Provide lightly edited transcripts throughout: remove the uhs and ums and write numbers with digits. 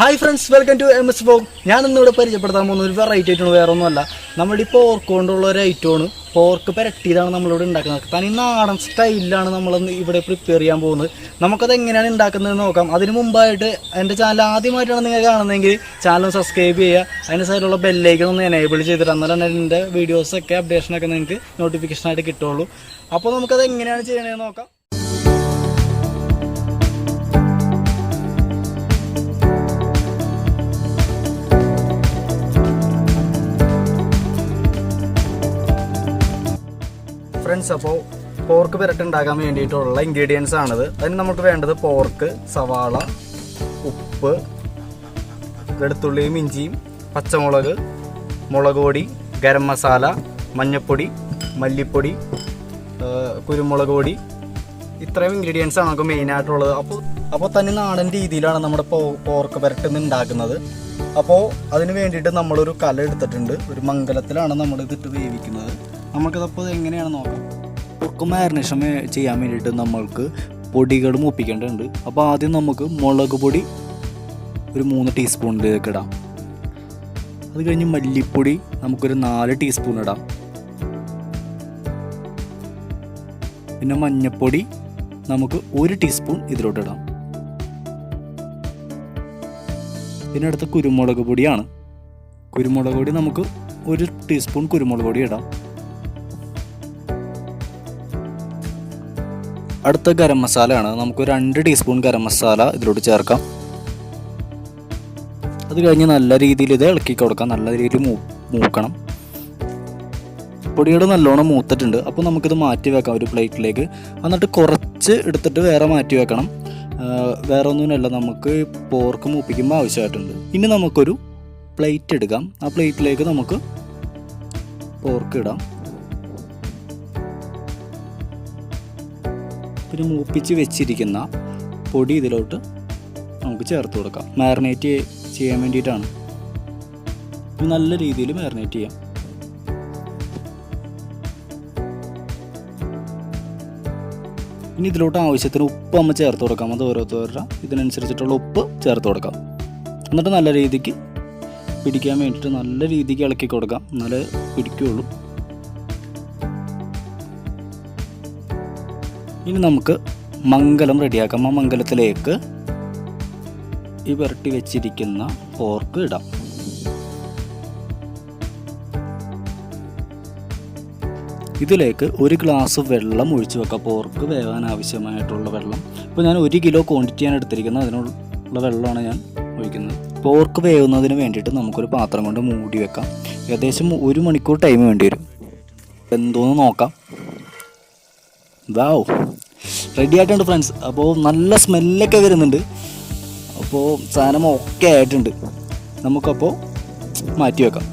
Hi friends, welcome to MS2. ഞാൻ ഇന്നിവിടെ പരിചയപ്പെടുത്താൻ പോകുന്ന ഒരു വെറൈറ്റി ആയിട്ടാണ്, വേറെ ഒന്നുമല്ല. നമ്മുടെ ഈ പോർക്ക് കൊണ്ടുള്ള ഒരു ഐറ്റമാണ്. പോർക്ക് പെരട്ടിയതാണ് നമ്മളിവിടെ ഉണ്ടാക്കുന്നത്. തനി നാടൻ സ്റ്റൈലിലാണ് നമ്മൾ ഇവിടെ പ്രിപ്പയർ ചെയ്യാൻ പോകുന്നത്. നമുക്കത് എങ്ങനെയാണ് ഉണ്ടാക്കുന്നതെന്ന് നോക്കാം. അതിന് മുമ്പായിട്ട് എൻ്റെ ചാനൽ ആദ്യമായിട്ടാണ് നിങ്ങൾ കാണുന്നതെങ്കിൽ ചാനൽ സബ്സ്ക്രൈബ് ചെയ്യുക. അതിന് സൈഡിലുള്ള ബെല്ലൈക്കൺ ഒന്ന് എനേബിൾ ചെയ്തിട്ട് എന്നാലും എൻ്റെ വീഡിയോസൊക്കെ അപ്ഡേഷനൊക്കെ നിങ്ങൾക്ക് നോട്ടിഫിക്കേഷനായിട്ട് കിട്ടുള്ളൂ. അപ്പോൾ നമുക്കത് എങ്ങനെയാണ് ചെയ്യണതെന്ന് നോക്കാം. ഫ്രണ്ട്സ്, അപ്പോൾ പോർക്ക് പെരട്ട് ഉണ്ടാക്കാൻ വേണ്ടിയിട്ടുള്ള ഇൻഗ്രീഡിയൻസ് ആണിത്. അതിന് നമുക്ക് വേണ്ടത് പോർക്ക്, സവാള, ഉപ്പ്, വെളുത്തുള്ളിയും ഇഞ്ചിയും, പച്ചമുളക്, മുളക് പൊടി, ഗരം മസാല, മഞ്ഞൾപ്പൊടി, മല്ലിപ്പൊടി, കുരുമുളക് പൊടി. ഇത്രയും ഇൻഗ്രീഡിയൻസ് ആണ് നമുക്ക് മെയിനായിട്ടുള്ളത്. അപ്പോൾ തന്നെ നാടൻ രീതിയിലാണ് നമ്മുടെ പോർക്ക് പെരട്ട് ഉണ്ടാക്കുന്നത്. അപ്പോൾ അതിന് വേണ്ടിയിട്ട് നമ്മളൊരു കല എടുത്തിട്ടുണ്ട്. ഒരു മംഗലത്തിലാണ് നമ്മളിതിട്ട് വേവിക്കുന്നത്. നമുക്കതപ്പോൾ എങ്ങനെയാണ് നോക്കാം. പോർക്ക് മാരിനേഷൻ ചെയ്യാൻ വേണ്ടിയിട്ട് നമ്മൾക്ക് പൊടികൾ മൂപ്പിക്കേണ്ടതുണ്ട്. അപ്പോൾ ആദ്യം നമുക്ക് മുളക് പൊടി ഒരു 3 ടീസ്പൂണിലേക്ക് ഇടാം. അത് കഴിഞ്ഞ് മല്ലിപ്പൊടി നമുക്കൊരു 4 ടീസ്പൂൺ ഇടാം. പിന്നെ മഞ്ഞൾപ്പൊടി നമുക്ക് 1 ടീസ്പൂൺ ഇതിലോട്ട് ഇടാം. പിന്നെ അടുത്ത കുരുമുളക് പൊടിയാണ്. കുരുമുളക് പൊടി നമുക്ക് 1 ടീസ്പൂൺ കുരുമുളക് പൊടി ഇടാം. അടുത്ത ഗരം മസാലയാണ്. നമുക്ക് 2 ടീസ്പൂൺ ഗരം മസാല ഇതിലോട്ട് ചേർക്കാം. അത് കഴിഞ്ഞ് നല്ല രീതിയിൽ ഇത് ഇളക്കി കൊടുക്കാം. നല്ല രീതിയിൽ മൂക്കണം. പൊടിയോട് നല്ലോണം മൂത്തിട്ടുണ്ട്. അപ്പോൾ നമുക്കിത് മാറ്റി വെക്കാം ഒരു പ്ലേറ്റിലേക്ക്. എന്നിട്ട് കുറച്ച് എടുത്തിട്ട് വേറെ മാറ്റി വെക്കണം. വേറെ ഒന്നുമില്ല, നമുക്ക് പോർക്ക് മൂപ്പിക്കുമ്പോൾ ആവശ്യമായിട്ടുണ്ട്. ഇനി നമുക്കൊരു പ്ലേറ്റ് എടുക്കാം. ആ പ്ലേറ്റിലേക്ക് നമുക്ക് പോർക്ക് ഇടാം. പിന്നെ മൂപ്പിച്ച് വെച്ചിരിക്കുന്ന പൊടി ഇതിലോട്ട് നമുക്ക് ചേർത്ത് കൊടുക്കാം. മാരിനേറ്റ് ചെയ്യാൻ വേണ്ടിയിട്ടാണ്. നല്ല രീതിയിൽ മാരിനേറ്റ് ചെയ്യാം. ഇനി ഇതിലോട്ട് ആവശ്യത്തിന് ഉപ്പ് നമ്മൾ ചേർത്ത് കൊടുക്കാം. അത് ഓരോരുത്തരുടെ ഇതിനനുസരിച്ചിട്ടുള്ള ഉപ്പ് ചേർത്ത് കൊടുക്കാം. എന്നിട്ട് നല്ല രീതിക്ക് പിടിക്കാൻ വേണ്ടിയിട്ട് നല്ല രീതിക്ക് ഇളക്കി കൊടുക്കാം. എന്നാലേ പിടിക്കുകയുള്ളൂ. ഇനി നമുക്ക് മംഗലം റെഡിയാക്കാം. ആ മംഗലത്തിലേക്ക് ഈ പുരട്ടി വെച്ചിരിക്കുന്ന പോർക്ക് ഇടാം. ഇതിലേക്ക് 1 ഗ്ലാസ് വെള്ളം ഒഴിച്ചു വെക്കാം. പോർക്ക് വേവാൻ ആവശ്യമായിട്ടുള്ള വെള്ളം. ഇപ്പോൾ ഞാൻ 1 കിലോ ക്വാണ്ടിറ്റിയാണ് എടുത്തിരിക്കുന്നത്. അതിനുള്ള വെള്ളമാണ് ഞാൻ ഒഴിക്കുന്നത്. പോർക്ക് വേവുന്നതിന് വേണ്ടിയിട്ട് നമുക്കൊരു പാത്രം കൊണ്ട് മൂടി വെക്കാം. ഏകദേശം 1 മണിക്കൂർ ടൈം വേണ്ടി വരും. എന്തോന്ന് നോക്കാം. വാവ്, റെഡി ആയിട്ടുണ്ട് ഫ്രണ്ട്സ്. അപ്പോൾ നല്ല സ്മെല്ലൊക്കെ വരുന്നുണ്ട്. അപ്പോൾ സാധനം ഒക്കെ ആയിട്ടുണ്ട്. നമുക്കപ്പോൾ മാറ്റി വെക്കാം.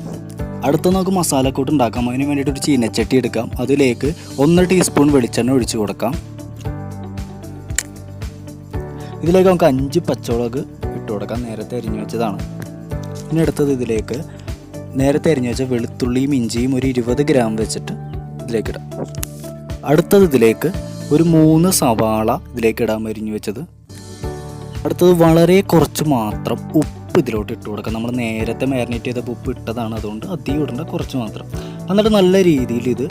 അടുത്ത നമുക്ക് മസാലക്കൂട്ട് ഉണ്ടാക്കാം. അതിന് വേണ്ടിയിട്ട് ഒരു ചീനച്ചട്ടി എടുക്കാം. അതിലേക്ക് 1 ടീസ്പൂൺ വെളിച്ചെണ്ണ ഒഴിച്ചു കൊടുക്കാം. ഇതിലേക്ക് നമുക്ക് 5 പച്ചമുളക് ഇട്ട് കൊടുക്കാം. നേരത്തെ അരിഞ്ഞു വെച്ചതാണ്. ഇനി അടുത്തത് ഇതിലേക്ക് നേരത്തെ അരിഞ്ഞു വെച്ച വെളുത്തുള്ളിയും ഇഞ്ചിയും ഒരു 20 ഗ്രാം വെച്ചിട്ട് ഇതിലേക്ക് ഇടാം. അടുത്തത് ഇതിലേക്ക് ഒരു 3 സവാള ഇതിലേക്ക് ഇടാൻ അരിഞ്ഞു വെച്ചത്. അടുത്തത് വളരെ കുറച്ച് മാത്രം ഉപ്പ് ഇതിലോട്ട് ഇട്ട് കൊടുക്കാം. നമ്മൾ നേരത്തെ മാരിനേറ്റ് ചെയ്ത ഉപ്പ് ഇട്ടതാണ്, അതുകൊണ്ട് അധികം ഇടേണ്ട, കുറച്ച് മാത്രം. എന്നിട്ട് നല്ല രീതിയിൽ ഇത്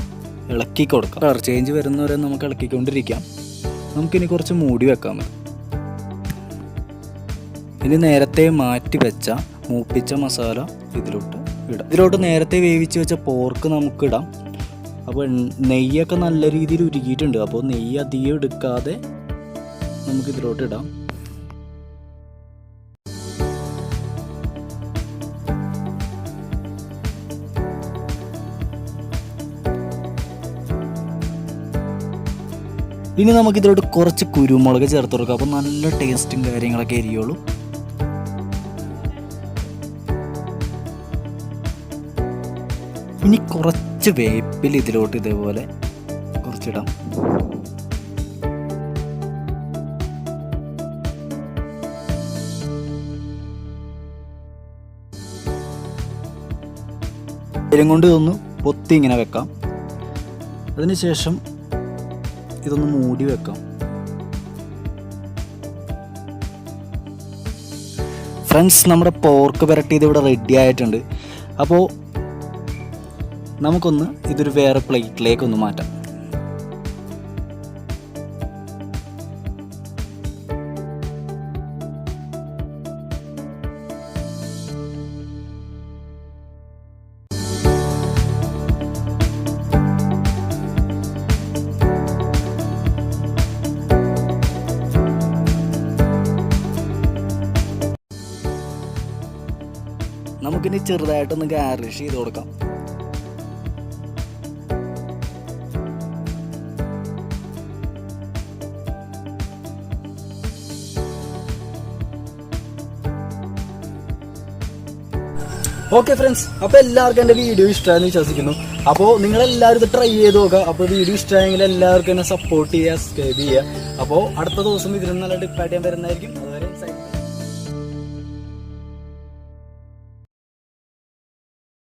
ഇളക്കി കൊടുക്കാം. കളർ ചേഞ്ച് വരുന്നവരെ നമുക്ക് ഇളക്കിക്കൊണ്ടിരിക്കാം. നമുക്കിനി കുറച്ച് മൂടി വെക്കാം. ഇനി നേരത്തെ മാറ്റി വെച്ച മൂപ്പിച്ച മസാല ഇതിലോട്ട് ഇടാം. ഇതിലോട്ട് നേരത്തെ വേവിച്ച് വെച്ച പോർക്ക് നമുക്കിടാം. അപ്പോൾ നെയ്യൊക്കെ നല്ല രീതിയിൽ ഉരുകിയിട്ടുണ്ട്. അപ്പോൾ നെയ്യ് അധികം എടുക്കാതെ നമുക്കിതിലോട്ട് ഇടാം. ഇനി നമുക്കിതിലോട്ട് കുറച്ച് കുരുമുളക് ചേർത്ത് കൊടുക്കാം. അപ്പോൾ നല്ല ടേസ്റ്റും കാര്യങ്ങളൊക്കെ ആയിരിക്കുള്ളൂ. ഇനി കുറച്ച് വേപ്പില ഇതിലോട്ട് ഇതേപോലെ കുറച്ചിടാം. ഇതിലും കൊണ്ട് ഇതൊന്ന് പൊത്തി ഇങ്ങനെ വെക്കാം. അതിനുശേഷം ഇതൊന്ന് മൂടി വെക്കാം. ഫ്രണ്ട്സ്, നമ്മുടെ പോർക്ക് പെരട്ടിയത് ഇവിടെ റെഡി ആയിട്ടുണ്ട്. അപ്പോൾ നമുക്കൊന്ന് ഇതൊരു വേറെ പ്ലേറ്റിലേക്കൊന്ന് മാറ്റാം. നമുക്കിനി ചെറുതായിട്ടൊന്ന് ഗാർണിഷ് ചെയ്ത് കൊടുക്കാം. ഓക്കെ ഫ്രണ്ട്സ്, അപ്പോൾ എല്ലാവർക്കും എൻ്റെ വീഡിയോ ഇഷ്ടമായെന്ന് വിശ്വസിക്കുന്നു. അപ്പോൾ നിങ്ങളെല്ലാവരും ഇത് ട്രൈ ചെയ്ത് നോക്കുക. അപ്പോൾ വീഡിയോ ഇഷ്ടമായെങ്കിൽ എല്ലാവർക്കും എന്നെ സപ്പോർട്ട് ചെയ്യുക, സബ്സ്ക്രൈബ് ചെയ്യുക. അപ്പോൾ അടുത്ത ദിവസം ഇതിലും നല്ല ടിപ്പായിട്ട് ഞാൻ വരുന്നതായിരിക്കും.